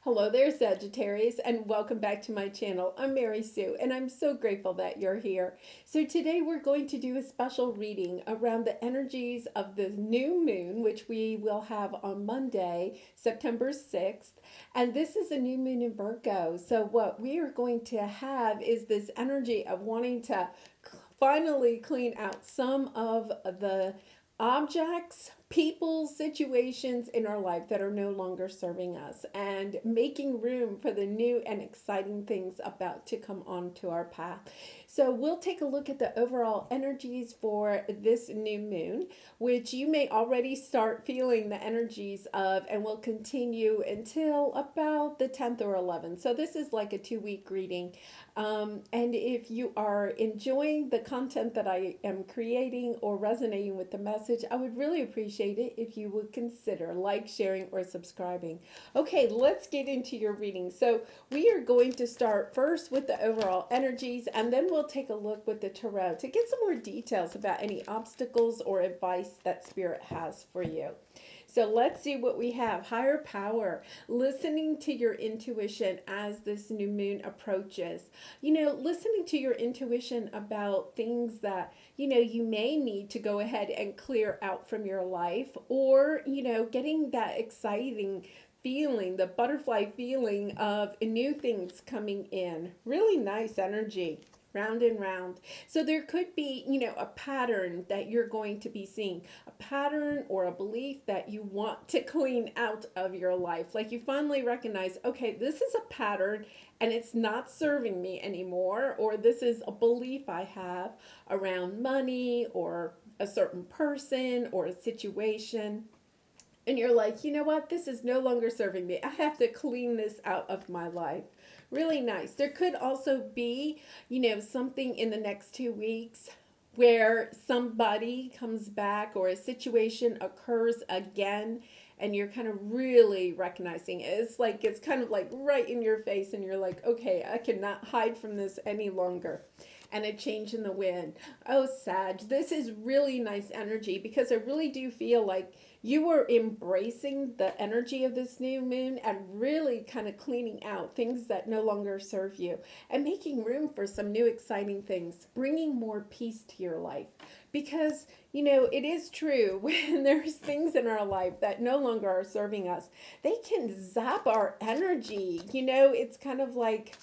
Hello there, Sagittarius, and welcome back to my channel. I'm Mary Sue, and I'm so grateful that you're here. So today we're going to do a special reading around the energies of the new moon, which we will have on Monday, September 6th. And this is a new moon in Virgo. So what we are going to have is this energy of wanting to finally clean out some of the objects, people, situations in our life that are no longer serving us and making room for the new and exciting things about to come onto our path. So we'll take a look at the overall energies for this new moon, which you may already start feeling the energies of, and will continue until about the 10th or 11th. So this is like a 2-week reading. And if you are enjoying the content that I am creating or resonating with the message, I would really appreciate it if you would consider like, sharing, or subscribing. Okay, let's get into your reading. So we are going to start first with the overall energies, and then we'll take a look with the tarot to get some more details about any obstacles or advice that Spirit has for you. So let's see what we have. Higher power, listening to your intuition as this new moon approaches. Listening to your intuition about things that, you may need to go ahead and clear out from your life, or, getting that exciting feeling, the butterfly feeling of new things coming in. Really nice energy. Round and round. So there could be, a pattern that you're going to be seeing, a pattern or a belief that you want to clean out of your life. Like you finally recognize, okay, this is a pattern and it's not serving me anymore, or this is a belief I have around money or a certain person or a situation. And you're like, you know what? This is no longer serving me. I have to clean this out of my life. Really nice. There could also be, something in the next 2 weeks where somebody comes back or a situation occurs again, and you're kind of really recognizing it. It's kind of like right in your face, and you're like, okay, I cannot hide from this any longer. And a change in the wind. Oh, Sag, this is really nice energy, because I really do feel like you are embracing the energy of this new moon and really kind of cleaning out things that no longer serve you and making room for some new exciting things, bringing more peace to your life. Because, it is true, when there's things in our life that no longer are serving us, they can zap our energy. It's kind of like,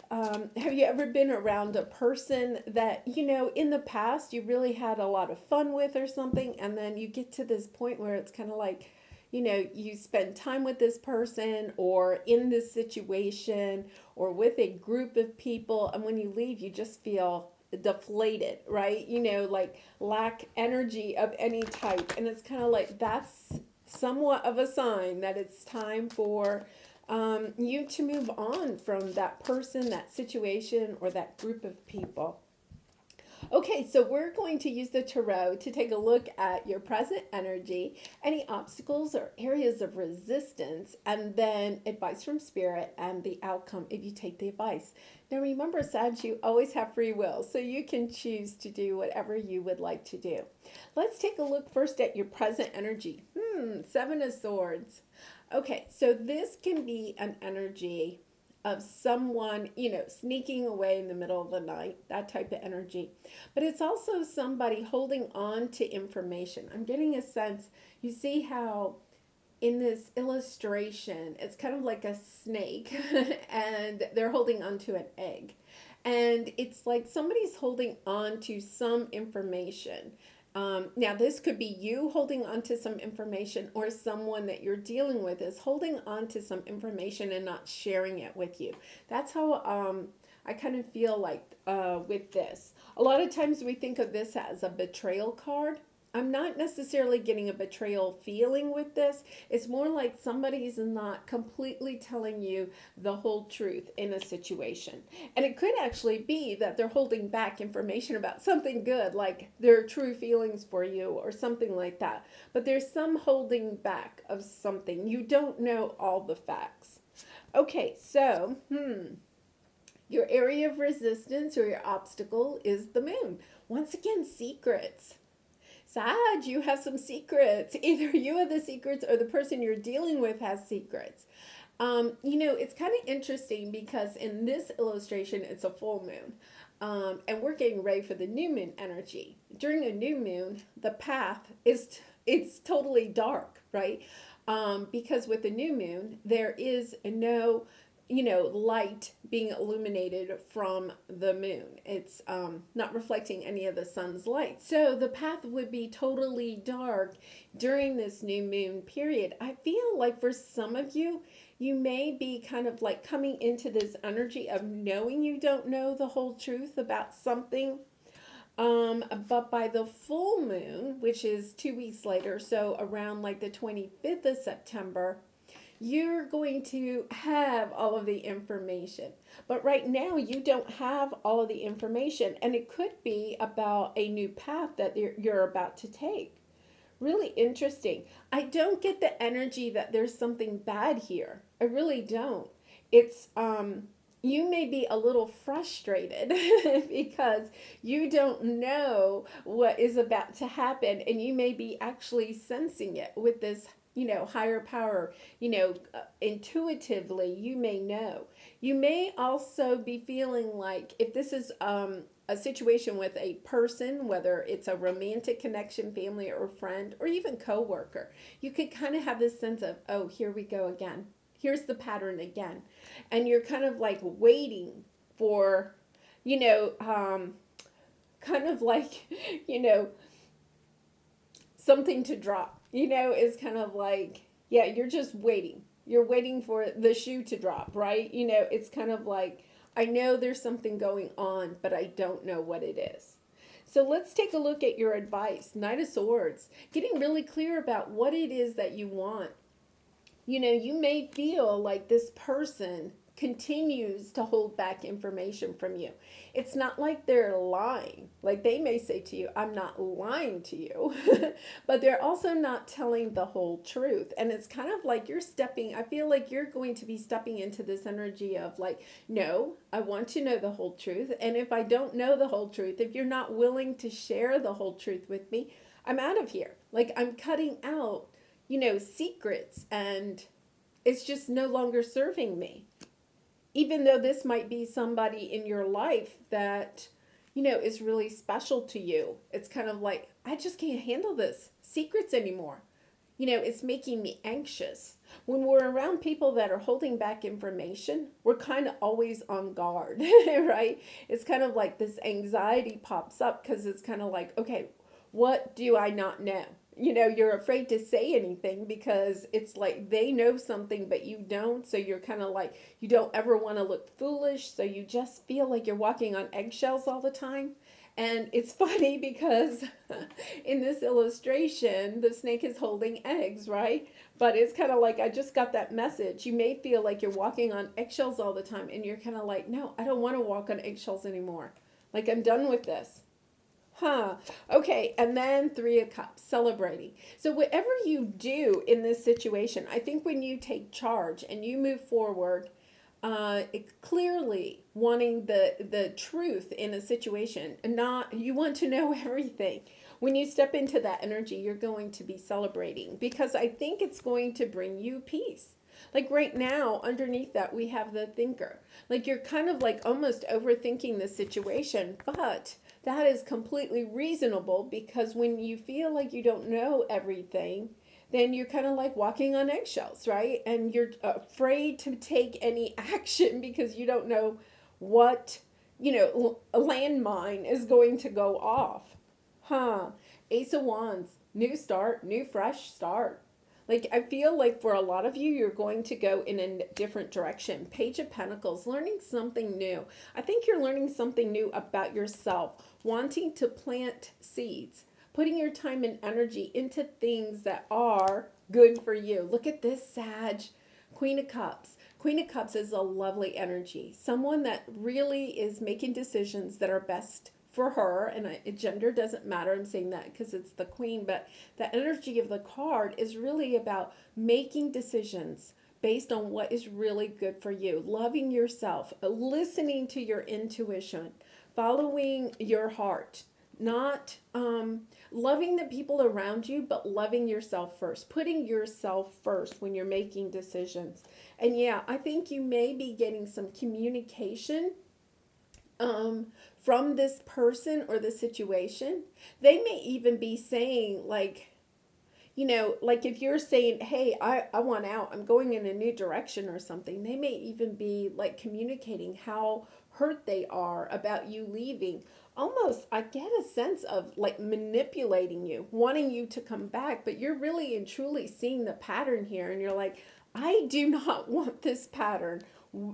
have you ever been around a person that, in the past you really had a lot of fun with or something, and then you get to this point where it's kind of like, you spend time with this person or in this situation or with a group of people, and when you leave, you just feel deflated, right? Like lack energy of any type. And it's kind of like that's somewhat of a sign that it's time for you to move on from that person, that situation, or that group of people. Okay, so we're going to use the tarot to take a look at your present energy, any obstacles or areas of resistance, and then advice from Spirit and the outcome if you take the advice. Now remember, Sag, you always have free will, so you can choose to do whatever you would like to do. Let's take a look first at your present energy. Seven of Swords. Okay, so this can be an energy of someone, sneaking away in the middle of the night, that type of energy. But it's also somebody holding on to information. I'm getting a sense, you see how in this illustration, it's kind of like a snake and they're holding onto an egg. And it's like somebody's holding on to some information. Now, this could be you holding on to some information, or someone that you're dealing with is holding on to some information and not sharing it with you. That's how I kind of feel like with this. A lot of times we think of this as a betrayal card. I'm not necessarily getting a betrayal feeling with this. It's more like somebody's not completely telling you the whole truth in a situation. And it could actually be that they're holding back information about something good, like their true feelings for you or something like that. But there's some holding back of something. You don't know all the facts. Okay, so, your area of resistance or your obstacle is the moon. Once again, secrets. Sag, you have some secrets. Either you have the secrets or the person you're dealing with has secrets. It's kind of interesting because in this illustration, it's a full moon. And we're getting ready for the new moon energy. During a new moon, the path it's totally dark, right? Because with the new moon, there is no, light being illuminated from the moon. It's not reflecting any of the sun's light. So the path would be totally dark during this new moon period. I feel like for some of you, you may be kind of like coming into this energy of knowing you don't know the whole truth about something. But by the full moon, which is 2 weeks later, so around like the 25th of September, you're going to have all of the information. But right now, you don't have all of the information, and it could be about a new path that you're about to take. Really interesting. I don't get the energy that there's something bad here. I really don't. It's you may be a little frustrated because you don't know what is about to happen, and you may be actually sensing it with this higher power, intuitively, you may know. You may also be feeling like if this is a situation with a person, whether it's a romantic connection, family or friend, or even coworker, you could kind of have this sense of, oh, here we go again. Here's the pattern again. And you're kind of like waiting for, kind of like, something to drop. Is kind of like, yeah, you're just waiting. You're waiting for the shoe to drop, right? It's kind of like, I know there's something going on, but I don't know what it is. So let's take a look at your advice. Knight of Swords, getting really clear about what it is that you want. You may feel like this person continues to hold back information from you. It's not like they're lying. Like they may say to you, I'm not lying to you, but they're also not telling the whole truth. And it's kind of like I feel like you're going to be stepping into this energy of like, no, I want to know the whole truth. And if I don't know the whole truth, if you're not willing to share the whole truth with me, I'm out of here. Like I'm cutting out, secrets, and it's just no longer serving me. Even though this might be somebody in your life that, is really special to you. It's kind of like, I just can't handle this secrets anymore. It's making me anxious. When we're around people that are holding back information, we're kind of always on guard, right? It's kind of like this anxiety pops up because it's kind of like, okay, what do I not know? You're afraid to say anything because it's like they know something, but you don't. So you're kind of like, you don't ever want to look foolish. So you just feel like you're walking on eggshells all the time. And it's funny because in this illustration, the snake is holding eggs, right? But it's kind of like, I just got that message. You may feel like you're walking on eggshells all the time. And you're kind of like, no, I don't want to walk on eggshells anymore. Like, I'm done with this. Okay, and then 3 of Cups, celebrating. So whatever you do in this situation, I think when you take charge and you move forward, clearly wanting the truth in a situation, you want to know everything. When you step into that energy, you're going to be celebrating because I think it's going to bring you peace. Like right now, underneath that, we have the thinker. Like you're kind of like almost overthinking the situation, but that is completely reasonable because when you feel like you don't know everything, then you're kind of like walking on eggshells, right? And you're afraid to take any action because you don't know what, a landmine is going to go off. Ace of Wands, new start, new fresh start. Like, I feel like for a lot of you, you're going to go in a different direction. Page of Pentacles, learning something new. I think you're learning something new about yourself, wanting to plant seeds, putting your time and energy into things that are good for you. Look at this, Sag, Queen of Cups. Queen of Cups is a lovely energy. Someone that really is making decisions that are best for her, and gender doesn't matter. I'm saying that because it's the queen, but the energy of the card is really about making decisions based on what is really good for you, loving yourself, listening to your intuition, following your heart, not loving the people around you, but loving yourself first, putting yourself first when you're making decisions. And yeah, I think you may be getting some communication from this person or the situation. They may even be saying, like, like if you're saying, hey, I want out, I'm going in a new direction or something, they may even be like communicating how hurt they are about you leaving. Almost, I get a sense of like manipulating you, wanting you to come back, but you're really and truly seeing the pattern here, and you're like, I do not want this pattern.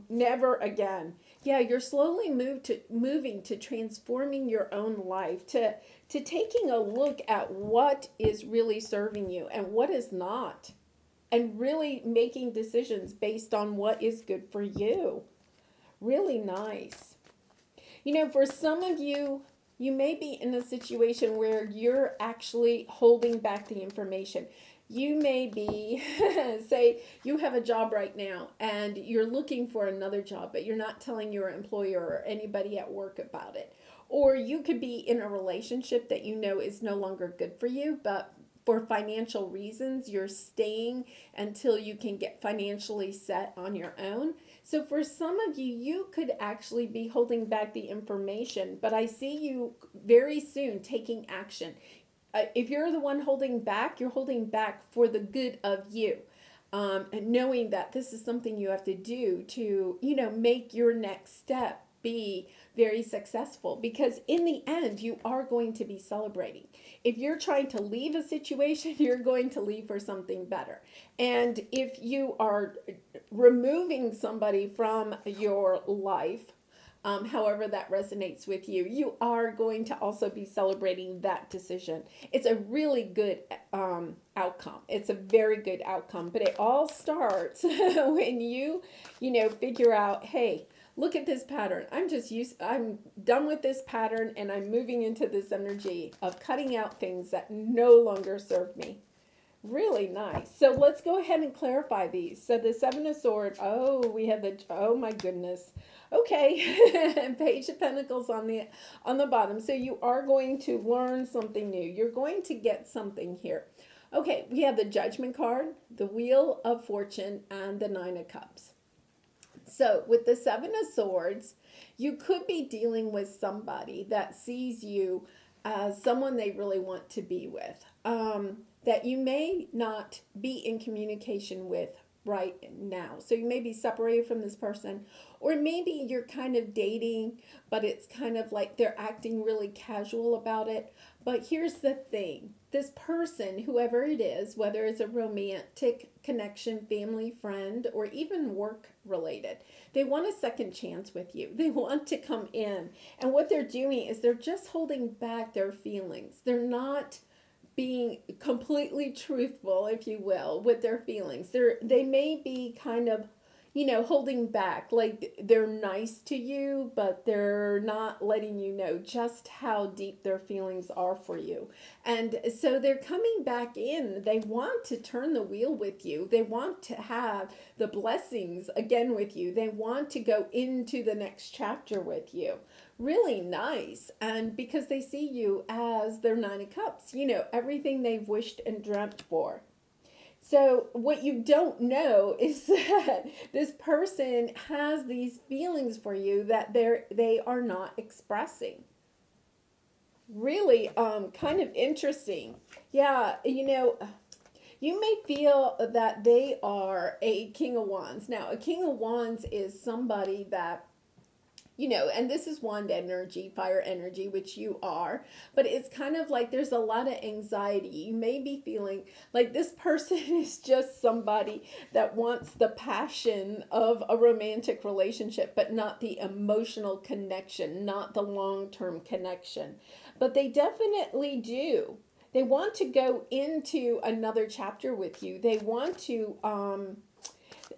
Never again. Yeah, you're slowly moving to transforming your own life, to taking a look at what is really serving you and what is not, and really making decisions based on what is good for you. Really nice. For some of you, you may be in a situation where you're actually holding back the information. You may be, say, you have a job right now and you're looking for another job, but you're not telling your employer or anybody at work about it. Or you could be in a relationship that you know is no longer good for you, but for financial reasons, you're staying until you can get financially set on your own. So for some of you, you could actually be holding back the information, but I see you very soon taking action. If you're the one holding back, you're holding back for the good of you. And knowing that this is something you have to do to, make your next step be very successful, because in the end, you are going to be celebrating. If you're trying to leave a situation, you're going to leave for something better. And if you are removing somebody from your life, however that resonates with you, you are going to also be celebrating that decision. It's a really good outcome. It's a very good outcome, but it all starts when you figure out, hey, look at this pattern. I'm done with this pattern, and I'm moving into this energy of cutting out things that no longer serve me. Really nice. So let's go ahead and clarify these. So the Seven of Swords. Oh, we have oh my goodness. Okay, Page of Pentacles on the bottom. So you are going to learn something new. You're going to get something here. Okay, we have the Judgment card, the Wheel of Fortune, and the Nine of Cups. So with the Seven of Swords, you could be dealing with somebody that sees you as someone they really want to be with, that you may not be in communication with right now. So you may be separated from this person, or maybe you're kind of dating, but it's kind of like they're acting really casual about it. But here's the thing. This person, whoever it is, whether it's a romantic connection, family, friend, or even work related, they want a second chance with you. They want to come in. And what they're doing is they're just holding back their feelings. They're not being completely truthful, if you will, with their feelings. They may be kind of, holding back, like they're nice to you, but they're not letting you know just how deep their feelings are for you. And so they're coming back in. They want to turn the wheel with you. They want to have the blessings again with you. They want to go into the next chapter with you. Really nice. And because they see you as their Nine of Cups, everything they've wished and dreamt for. So what you don't know is that this person has these feelings for you that they are not expressing. Really kind of interesting. Yeah, you may feel that they are a King of Wands. Now, a King of Wands is somebody that, and this is wand energy, fire energy, which you are, but it's kind of like there's a lot of anxiety. You may be feeling like this person is just somebody that wants the passion of a romantic relationship, but not the emotional connection, not the long-term connection. But they definitely do. They want to go into another chapter with you. They want to,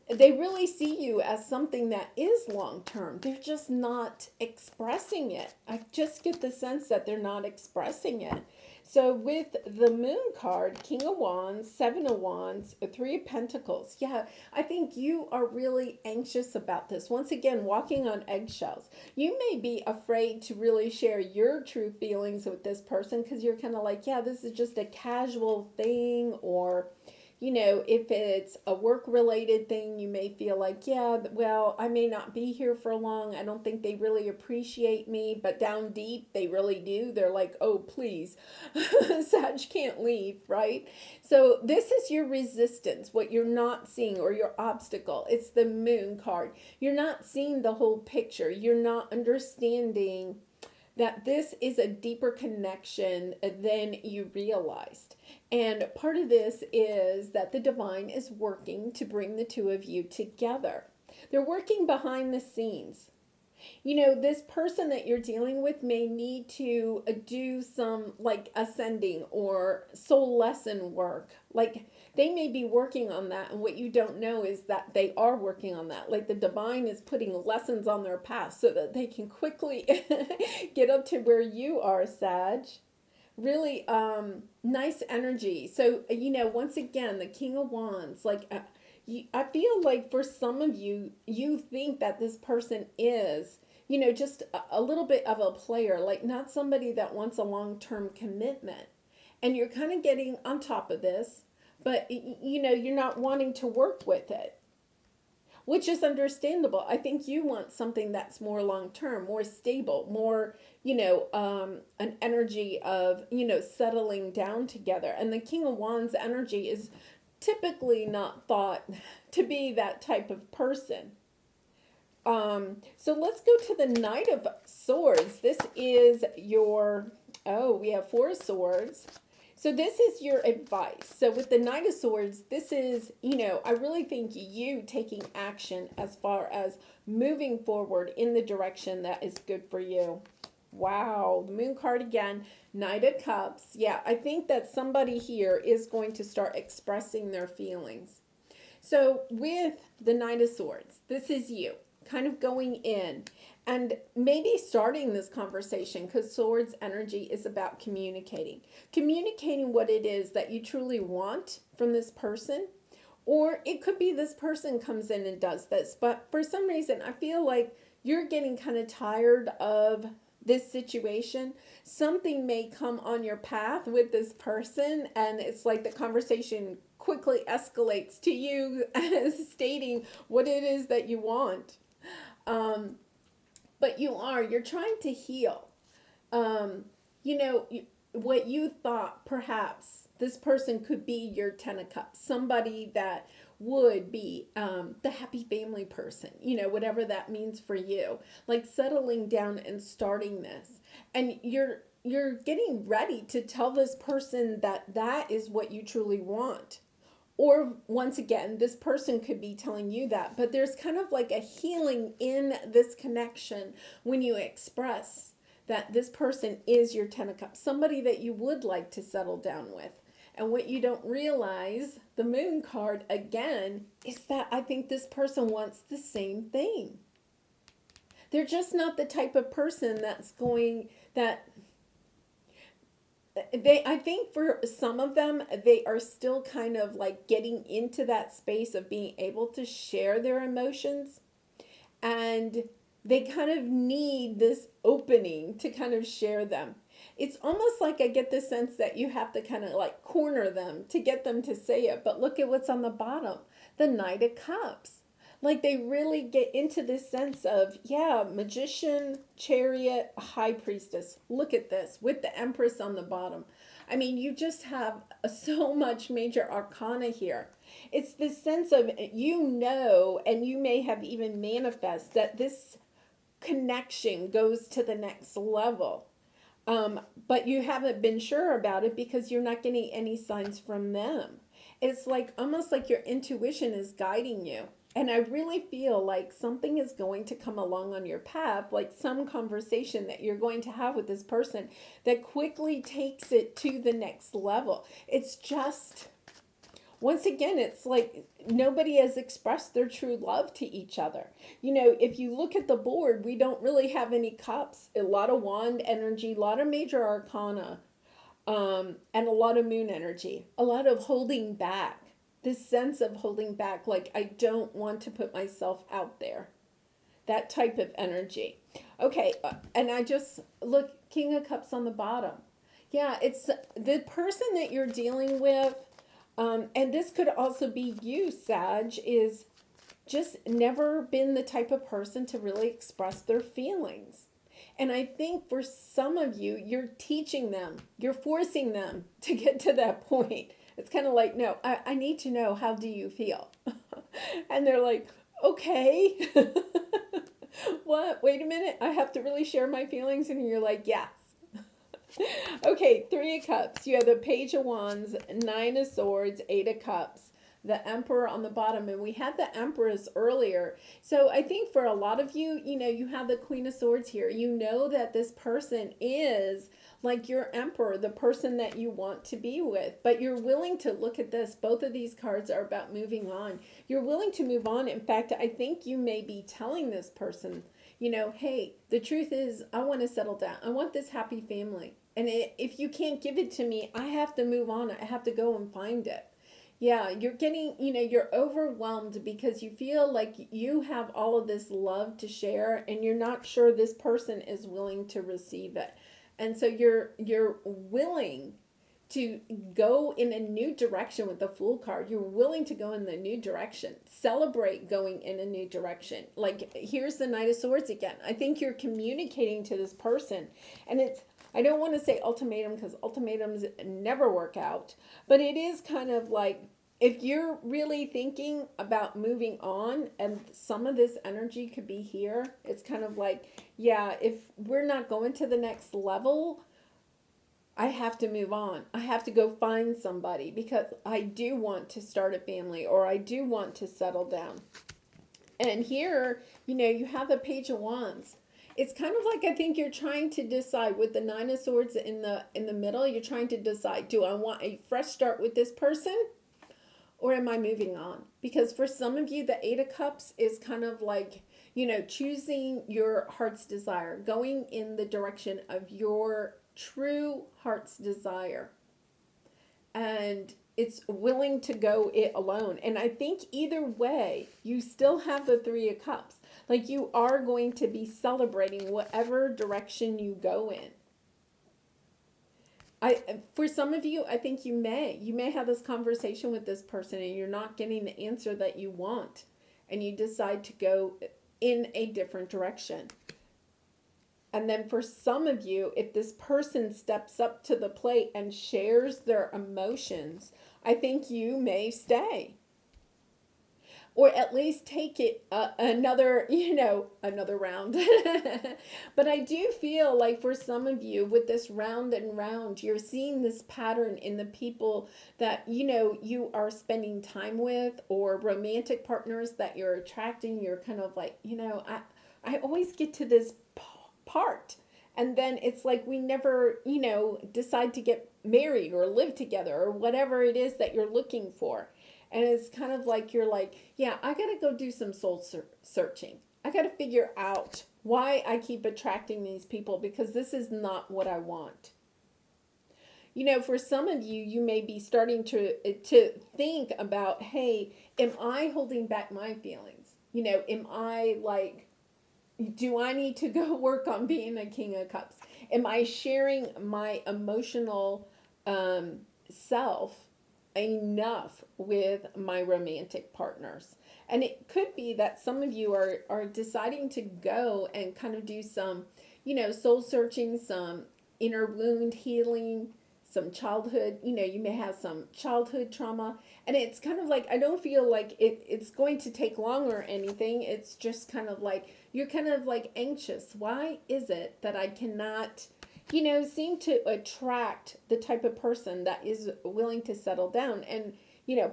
they really see you as something that is long-term. They're just not expressing it. I just get the sense that they're not expressing it. So with the Moon card, King of Wands, Seven of Wands, Three of Pentacles. Yeah, I think you are really anxious about this. Once again, walking on eggshells. You may be afraid to really share your true feelings with this person because you're kind of like, yeah, this is just a casual thing, or if it's a work related thing, you may feel like, yeah, well, I may not be here for long. I don't think they really appreciate me, but down deep, they really do. They're like, oh, please, Sag can't leave, right? So this is your resistance, what you're not seeing, or your obstacle. It's the Moon card. You're not seeing the whole picture. You're not understanding that this is a deeper connection than you realized. And part of this is that the divine is working to bring the two of you together. They're working behind the scenes. This person that you're dealing with may need to do some like ascending or soul lesson work. Like they may be working on that, and what you don't know is that they are working on that. Like the divine is putting lessons on their path so that they can quickly get up to where you are, Sag. Really nice energy. So, once again, the King of Wands, like I feel like for some of you, you think that this person is, just a little bit of a player, like not somebody that wants a long-term commitment. And you're kind of getting on top of this, but, you're not wanting to work with it, which is understandable. I think you want something that's more long-term, more stable, more, an energy of, settling down together. And the King of Wands energy is typically not thought to be that type of person. So let's go to the Knight of Swords. This is we have Four of Swords. So this is your advice. So with the Knight of Swords, this is, I really think you taking action as far as moving forward in the direction that is good for you. Wow, the Moon card again, Knight of Cups. Yeah, I think that somebody here is going to start expressing their feelings. So with the Knight of Swords, this is you kind of going in and maybe starting this conversation, because Swords energy is about communicating what it is that you truly want from this person. Or it could be this person comes in and does this, but for some reason I feel like you're getting kind of tired of this situation. Something may come on your path with this person, and it's like the conversation quickly escalates to you stating what it is that you want. But you're trying to heal. What you thought perhaps this person could be your Ten of Cups, somebody that would be the happy family person, whatever that means for you, like settling down and starting this. And you're getting ready to tell this person that that is what you truly want. Or once again, this person could be telling you that, but there's kind of like a healing in this connection when you express that this person is your Ten of Cups, somebody that you would like to settle down with. And what you don't realize, the Moon card again, is that I think this person wants the same thing. They're just not the type of person I think for some of them, they are still kind of like getting into that space of being able to share their emotions. And they kind of need this opening to kind of share them. It's almost like I get the sense that you have to kind of like corner them to get them to say it. But look at what's on the bottom, the Knight of Cups. Like they really get into this sense of, yeah, Magician, Chariot, High Priestess. Look at this with the Empress on the bottom. I mean, you just have so much major arcana here. It's this sense of, and you may have even manifest that this connection goes to the next level. But you haven't been sure about it because you're not getting any signs from them. It's like almost like your intuition is guiding you. And I really feel like something is going to come along on your path, like some conversation that you're going to have with this person that quickly takes it to the next level. It's just, once again, it's like nobody has expressed their true love to each other. If you look at the board, we don't really have any cups, a lot of wand energy, a lot of major arcana. and a lot of moon energy, a lot of holding back, this sense of holding back, like I don't want to put myself out there, that type of energy. Okay, and I just look, King of Cups on the bottom. Yeah, it's the person that you're dealing with, and this could also be you, Sag, is just never been the type of person to really express their feelings. And I think for some of you, you're teaching them, you're forcing them to get to that point. It's kind of like, no, I need to know, how do you feel? And they're like, okay. What? Wait a minute. I have to really share my feelings? And you're like, yes. Okay, Three of Cups. You have the Page of Wands, Nine of Swords, Eight of Cups, the Emperor on the bottom. And we had the Empress earlier. So I think for a lot of you, you have the Queen of Swords here. You know that this person is like your Emperor, the person that you want to be with. But you're willing to look at this. Both of these cards are about moving on. You're willing to move on. In fact, I think you may be telling this person, hey, the truth is I want to settle down. I want this happy family. And if you can't give it to me, I have to move on. I have to go and find it. Yeah, you're getting, you're overwhelmed because you feel like you have all of this love to share and you're not sure this person is willing to receive it. And so you're willing to go in a new direction with the Fool card. You're willing to go in the new direction. Celebrate going in a new direction. Like, here's the Knight of Swords again. I think you're communicating to this person. And I don't want to say ultimatum because ultimatums never work out. But it is kind of like, if you're really thinking about moving on, and some of this energy could be here, it's kind of like, yeah, if we're not going to the next level, I have to move on. I have to go find somebody because I do want to start a family or I do want to settle down. And here, you have the Page of Wands. It's kind of like, I think you're trying to decide with the Nine of Swords in the middle. You're trying to decide, do I want a fresh start with this person or am I moving on? Because for some of you, the Eight of Cups is kind of like, choosing your heart's desire, going in the direction of your true heart's desire. And it's willing to go it alone. And I think either way, you still have the Three of Cups. Like, you are going to be celebrating whatever direction you go in. For some of you, I think you may have this conversation with this person and you're not getting the answer that you want. And you decide to go in a different direction. And then for some of you, if this person steps up to the plate and shares their emotions, I think you may stay. Or at least take it another round. But I do feel like for some of you, with this round and round, you're seeing this pattern in the people that, you are spending time with, or romantic partners that you're attracting. You're kind of like, I always get to this part. And then it's like we never, decide to get married or live together or whatever it is that you're looking for. And it's kind of like, you're like, yeah, I got to go do some soul searching. I got to figure out why I keep attracting these people, because this is not what I want. For some of you, you may be starting to think about, hey, am I holding back my feelings? Am I like, do I need to go work on being a King of Cups? Am I sharing my emotional self enough with my romantic partners? And it could be that some of you are deciding to go and kind of do some, soul searching, some inner wound healing, some childhood, you may have some childhood trauma. And it's kind of like, I don't feel like it's going to take long or anything. It's just kind of like, you're kind of like anxious. Why is it that I cannot, seem to attract the type of person that is willing to settle down? And,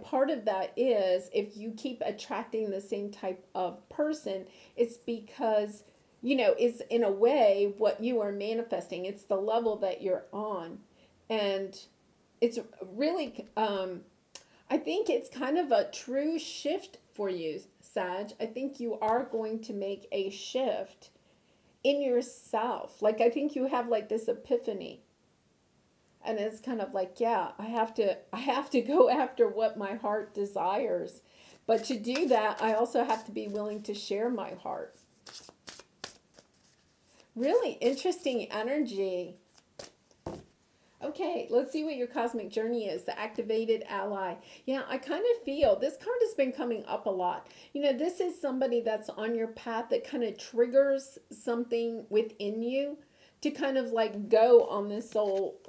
part of that is, if you keep attracting the same type of person, it's because, it's in a way what you are manifesting. It's the level that you're on. And it's really, I think it's kind of a true shift for you, Sag. I think you are going to make a shift in yourself. Like, I think you have like this epiphany. And it's kind of like, yeah, I have to go after what my heart desires. But to do that, I also have to be willing to share my heart. Really interesting energy. Okay, let's see what your cosmic journey is. The activated ally. Yeah, I kind of feel this card has been coming up a lot. You know, this is somebody that's on your path that kind of triggers something within you to kind of like go on this soul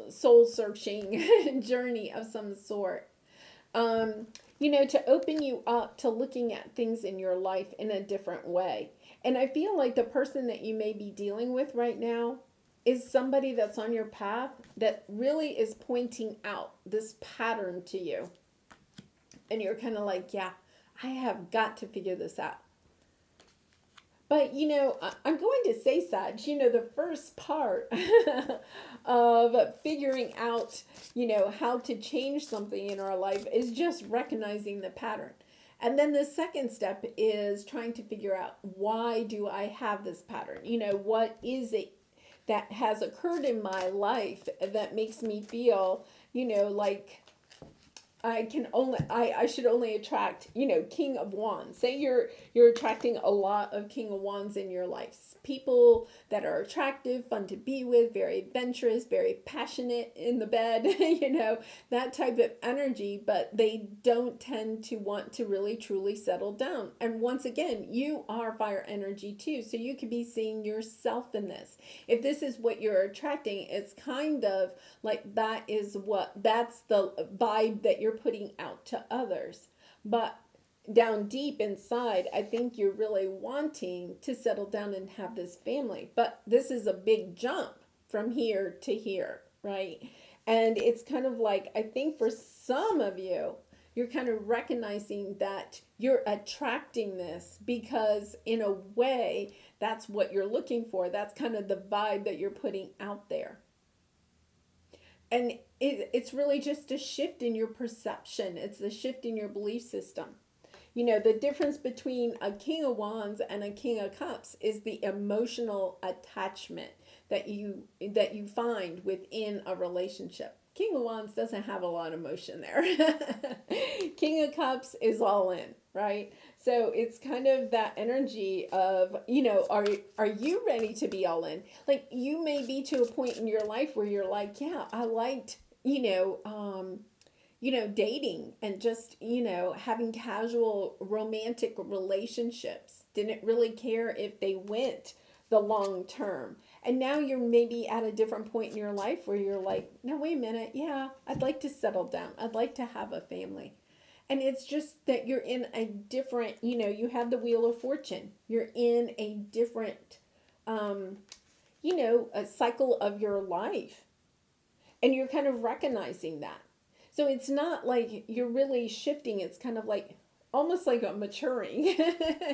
searching journey of some sort. You know, to open you up to looking at things in your life in a different way. And I feel like the person that you may be dealing with right now is somebody that's on your path that really is pointing out this pattern to you. And you're kind of like, yeah, I have got to figure this out. But, you know, I'm going to say, Sag, you know, the first part of figuring out, you know, how to change something in our life is just recognizing the pattern. And then the second step is trying to figure out, why do I have this pattern? You know, what is it that has occurred in my life that makes me feel, you know, like I should only attract, you know, King of Wands. Say you're attracting a lot of King of Wands in your life. People that are attractive, fun to be with, very adventurous, very passionate in the bed, you know, that type of energy, but they don't tend to want to really truly settle down. And once again, you are fire energy too, so you could be seeing yourself in this. If this is what you're attracting, it's kind of like that's the vibe that you're putting out to others. But down deep inside, I think you're really wanting to settle down and have this family. But this is a big jump from here to here, right? And it's kind of like, I think for some of you, you're kind of recognizing that you're attracting this because in a way, that's what you're looking for. That's kind of the vibe that you're putting out there. And it's really just a shift in your perception. It's a shift in your belief system. You know, the difference between a King of Wands and a King of Cups is the emotional attachment that you find within a relationship. King of Wands doesn't have a lot of emotion there. King of Cups is all in, right? So it's kind of that energy of, you know, are you ready to be all in? Like, you may be to a point in your life where you're like, yeah, I liked, dating and just, you know, having casual romantic relationships. Didn't really care if they went the long term. And now you're maybe at a different point in your life where you're like, no, wait a minute. Yeah, I'd like to settle down. I'd like to have a family. And it's just that you're in a different, you know, you have the Wheel of Fortune. You're in a different, a cycle of your life. And you're kind of recognizing that. So it's not like you're really shifting. It's kind of like almost like a maturing,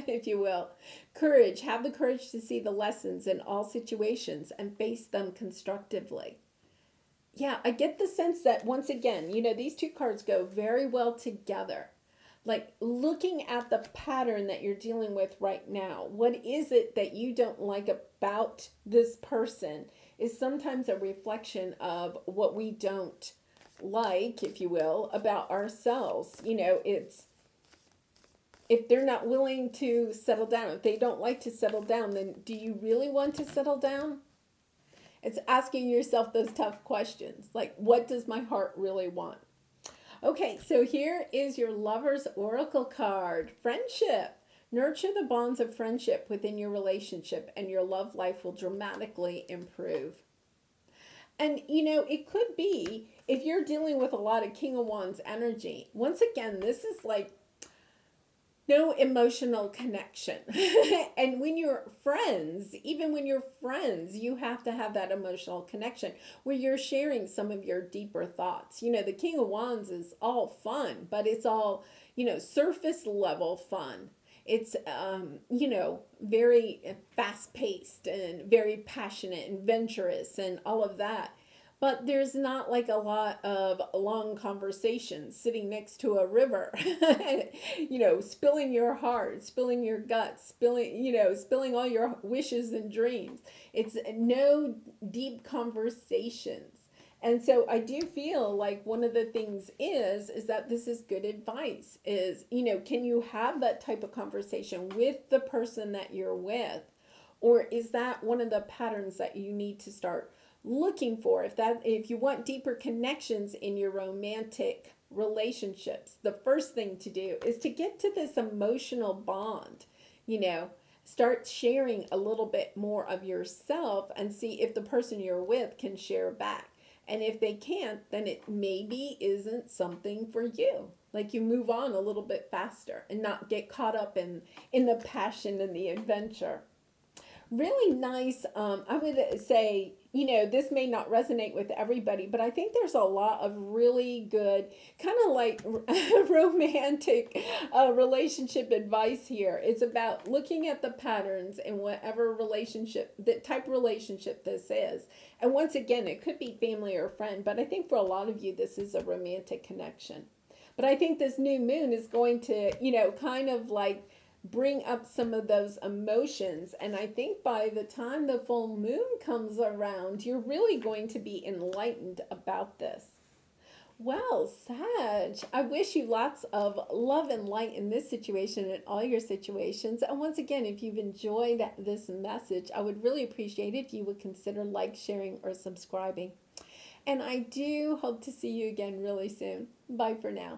if you will. Courage. Have the courage to see the lessons in all situations and face them constructively. Yeah, I get the sense that once again, you know, these two cards go very well together. Like looking at the pattern that you're dealing with right now. What is it that you don't like about this person is sometimes a reflection of what we don't like, if you will, about ourselves. You know, it's if they're not willing to settle down, if they don't like to settle down, then do you really want to settle down? It's asking yourself those tough questions. Like, what does my heart really want? Okay, so here is your Lover's Oracle card. Friendship. Nurture the bonds of friendship within your relationship and your love life will dramatically improve. And, you know, it could be if you're dealing with a lot of King of Wands energy. Once again, this is like no emotional connection. And when you're friends, even when you're friends, you have to have that emotional connection where you're sharing some of your deeper thoughts. You know, the King of Wands is all fun, but it's all, you know, surface level fun. It's, very fast paced and very passionate and adventurous and all of that. But there's not like a lot of long conversations sitting next to a river, you know, spilling your heart, spilling your guts, spilling all your wishes and dreams. It's no deep conversations. And so I do feel like one of the things is that this is good advice is, can you have that type of conversation with the person that you're with? Or is that one of the patterns that you need to start looking for? If you want deeper connections in your romantic relationships, the first thing to do is to get to this emotional bond, you know, start sharing a little bit more of yourself and see if the person you're with can share back. And if they can't, then it maybe isn't something for you. Like you move on a little bit faster and not get caught up in the passion and the adventure. Really nice. I would say, this may not resonate with everybody, but I think there's a lot of really good, kind of like romantic relationship advice here. It's about looking at the patterns in whatever relationship, the type of relationship this is. And once again, it could be family or friend, but I think for a lot of you, this is a romantic connection. But I think this new moon is going to, kind of like bring up some of those emotions. And I think by the time the full moon comes around, you're really going to be enlightened about this. Well, Sag, I wish you lots of love and light in this situation and all your situations. And once again, if you've enjoyed this message, I would really appreciate it if you would consider like, sharing, or subscribing. And I do hope to see you again really soon. Bye for now.